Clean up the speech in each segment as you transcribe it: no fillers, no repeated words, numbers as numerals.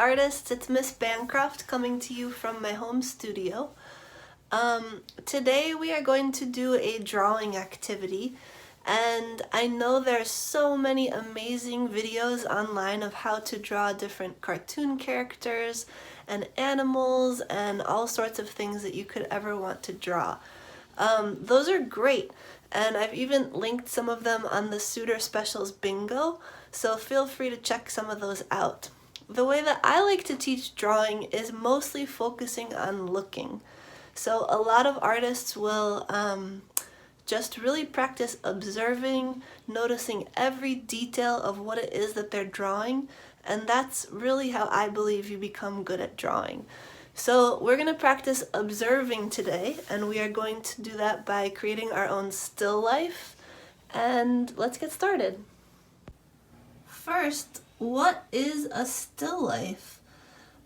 artists, it's Miss Bancroft coming to you from my home studio. Today we are going to do a drawing activity, and I know there's so many amazing videos online of how to draw different cartoon characters and animals and all sorts of things that you could ever want to draw. Those are great, and I've even linked some of them on the Suitor Specials bingo, so feel free to check some of those out. The way that I like to teach drawing is mostly focusing on looking. So a lot of artists will just really practice observing, noticing every detail of what it is that they're drawing, and that's really how I believe you become good at drawing. So we're going to practice observing today, and we are going to do that by creating our own still life, and let's get started. First, what is a still life?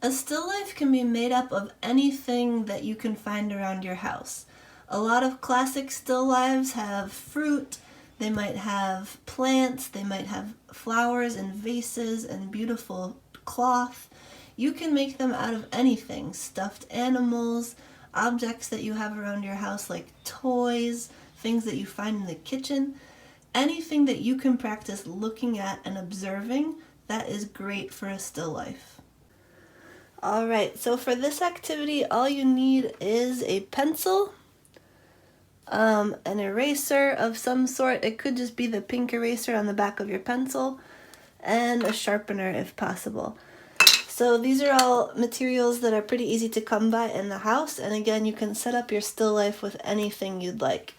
A still life can be made up of anything that you can find around your house. A lot of classic still lifes have fruit, they might have plants, they might have flowers and vases and beautiful cloth. You can make them out of anything, stuffed animals, objects that you have around your house like toys, things that you find in the kitchen. Anything that you can practice looking at and observing, that is great for a still life. Alright, so for this activity, all you need is a pencil, an eraser of some sort. It could just be the pink eraser on the back of your pencil, and a sharpener if possible. So these are all materials that are pretty easy to come by in the house, and again, you can set up your still life with anything you'd like.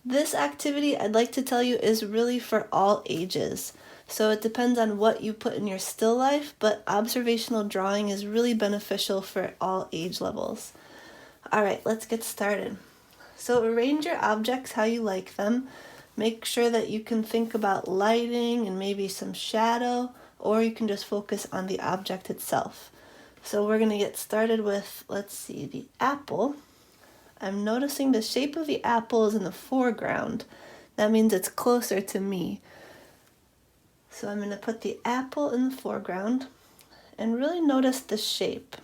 This activity, I'd like to tell you, is really for all ages. So it depends on what you put in your still life, but observational drawing is really beneficial for all age levels. Alright, let's get started. So arrange your objects how you like them. Make sure that you can think about lighting and maybe some shadow, or you can just focus on the object itself. So we're going to get started with, let's see, the apple. I'm noticing the shape of the apple is in the foreground. That means it's closer to me. So I'm going to put the apple in the foreground and really notice the shape.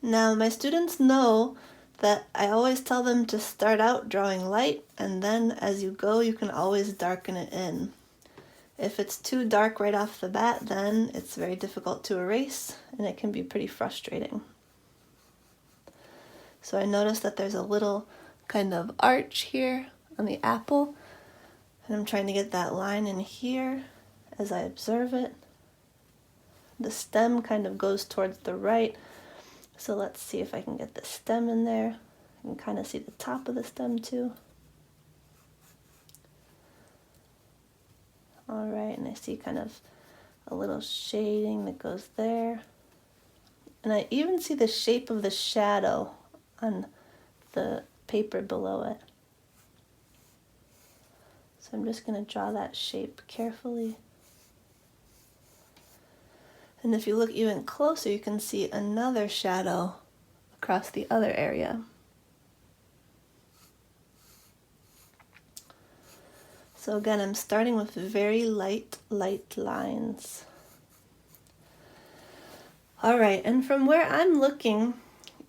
Now my students know that I always tell them to start out drawing light, and then as you go you can always darken it in. If it's too dark right off the bat, then it's very difficult to erase and it can be pretty frustrating. So I notice that there's a little kind of arch here on the apple, and I'm trying to get that line in here as I observe it. The stem kind of goes towards the right, so let's see if I can get the stem in there. You can kind of see the top of the stem too. Alright, and I see kind of a little shading that goes there. And I even see the shape of the shadow on the paper below it. So I'm just going to draw that shape carefully. And if you look even closer, you can see another shadow across the other area. So again, I'm starting with very light lines. Alright, and from where I'm looking,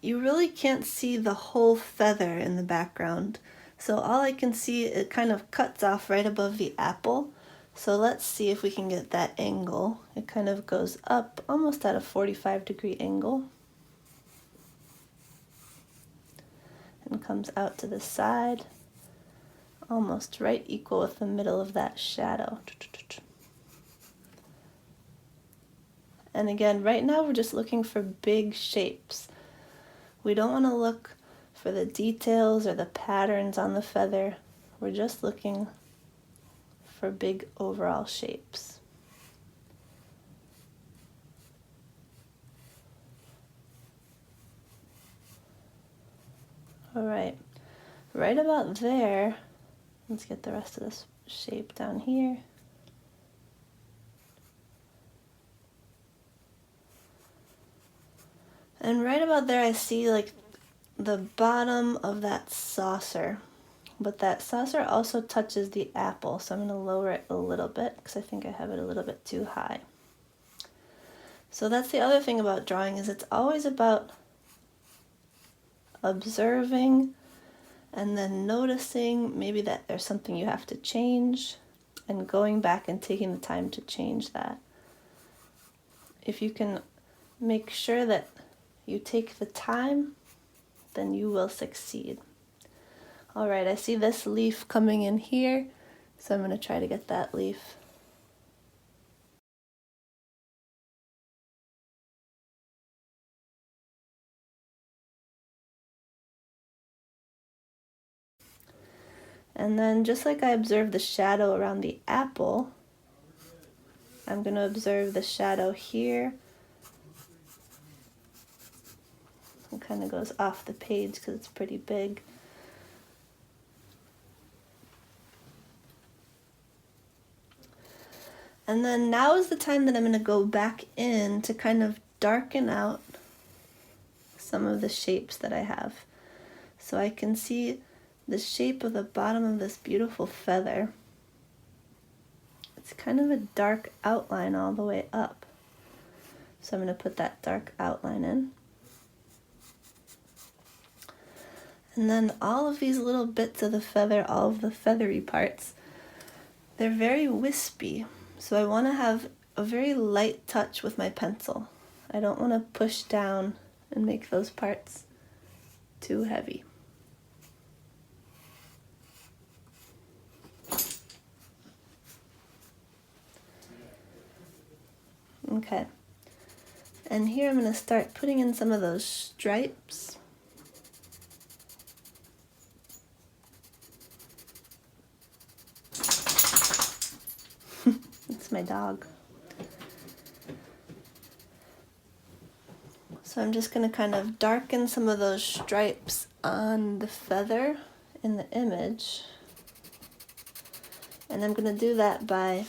you really can't see the whole feather in the background. So all I can see, it kind of cuts off right above the apple. So let's see if we can get that angle. It kind of goes up almost at a 45-degree angle and comes out to the side, almost right equal with the middle of that shadow. And again, right now we're just looking for big shapes. We don't want to look for the details or the patterns on the feather. We're just looking for big overall shapes. Alright, right about there, let's get the rest of this shape down here. And right about there I see like the bottom of that saucer. But that saucer also touches the apple, so I'm going to lower it a little bit because I think I have it a little bit too high. So that's the other thing about drawing, is it's always about observing and then noticing maybe that there's something you have to change and going back and taking the time to change that. If you can make sure that you take the time, then you will succeed. All right, I see this leaf coming in here, so I'm going to try to get that leaf. And then just like I observed the shadow around the apple, I'm going to observe the shadow here. It kind of goes off the page because it's pretty big. And then now is the time that I'm going to go back in to kind of darken out some of the shapes that I have. So I can see the shape of the bottom of this beautiful feather. It's kind of a dark outline all the way up. So I'm going to put that dark outline in. And then all of these little bits of the feather, all of the feathery parts, they're very wispy. So I want to have a very light touch with my pencil. I don't want to push down and make those parts too heavy. Okay. And here I'm going to start putting in some of those stripes. It's my dog. So I'm just going to kind of darken some of those stripes on the feather in the image. And I'm going to do that by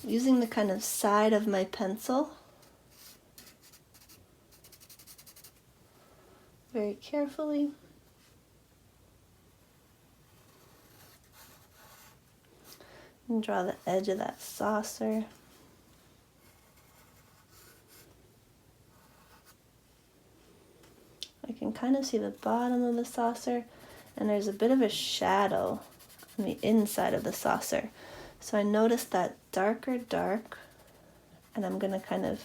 using the kind of side of my pencil very carefully. And draw the edge of that saucer. I can kind of see the bottom of the saucer, and there's a bit of a shadow on the inside of the saucer. So I noticed that darker dark, and I'm going to kind of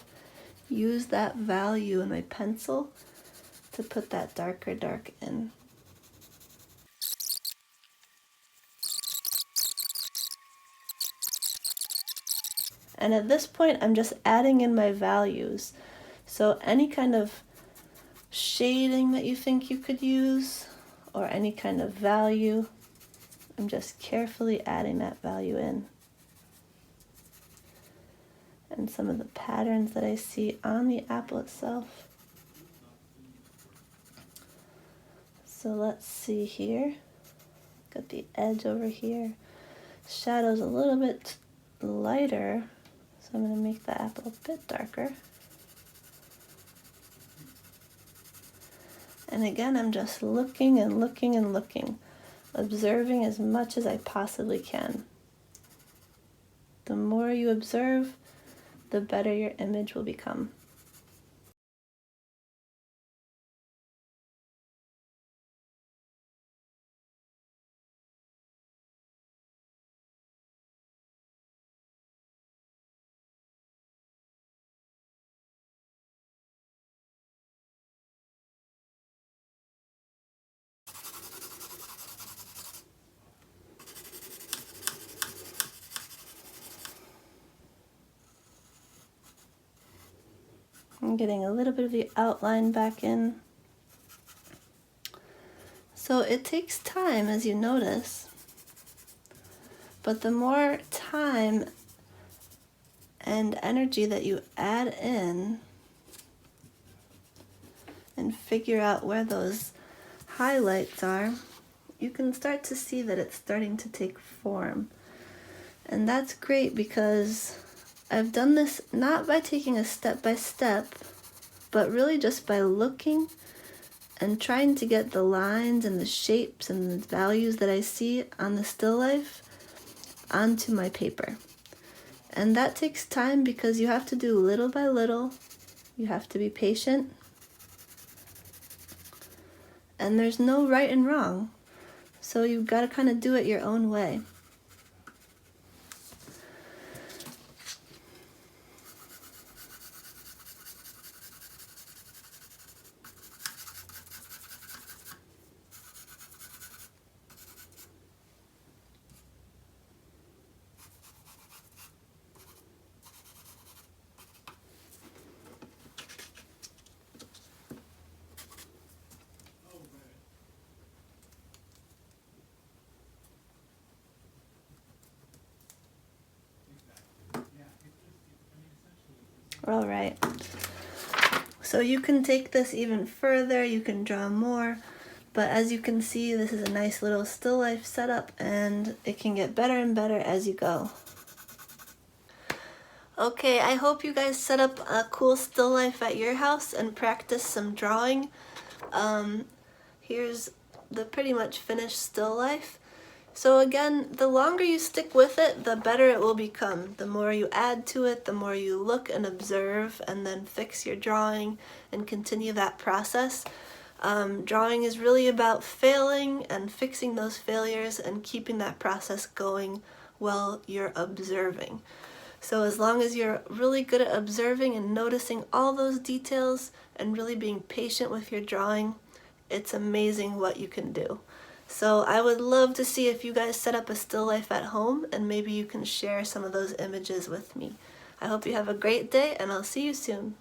use that value in my pencil to put that darker dark in. And at this point, I'm just adding in my values. So any kind of shading that you think you could use, or any kind of value, I'm just carefully adding that value in. And some of the patterns that I see on the apple itself. So let's see here. Got the edge over here. Shadow's a little bit lighter, so I'm going to make the apple a bit darker. And again, I'm just looking and looking and looking, observing as much as I possibly can. The more you observe, the better your image will become. I'm getting a little bit of the outline back in. So it takes time, as you notice, but the more time and energy that you add in and figure out where those highlights are, you can start to see that it's starting to take form. And that's great because I've done this not by taking a step by step, but really just by looking and trying to get the lines and the shapes and the values that I see on the still life onto my paper. And that takes time because you have to do little by little. You have to be patient. And there's no right and wrong. So you've got to kind of do it your own way. All right. So you can take this even further, you can draw more, but as you can see, this is a nice little still life setup, and it can get better and better as you go. Okay, I hope you guys set up a cool still life at your house and practice some drawing. Here's the pretty much finished still life. So again, the longer you stick with it, the better it will become. The more you add to it, the more you look and observe and then fix your drawing and continue that process. Drawing is really about failing and fixing those failures and keeping that process going while you're observing. So as long as you're really good at observing and noticing all those details and really being patient with your drawing, it's amazing what you can do. So I would love to see if you guys set up a still life at home, and maybe you can share some of those images with me. I hope you have a great day, and I'll see you soon.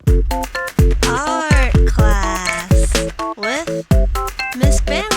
Art class with Miss Banner.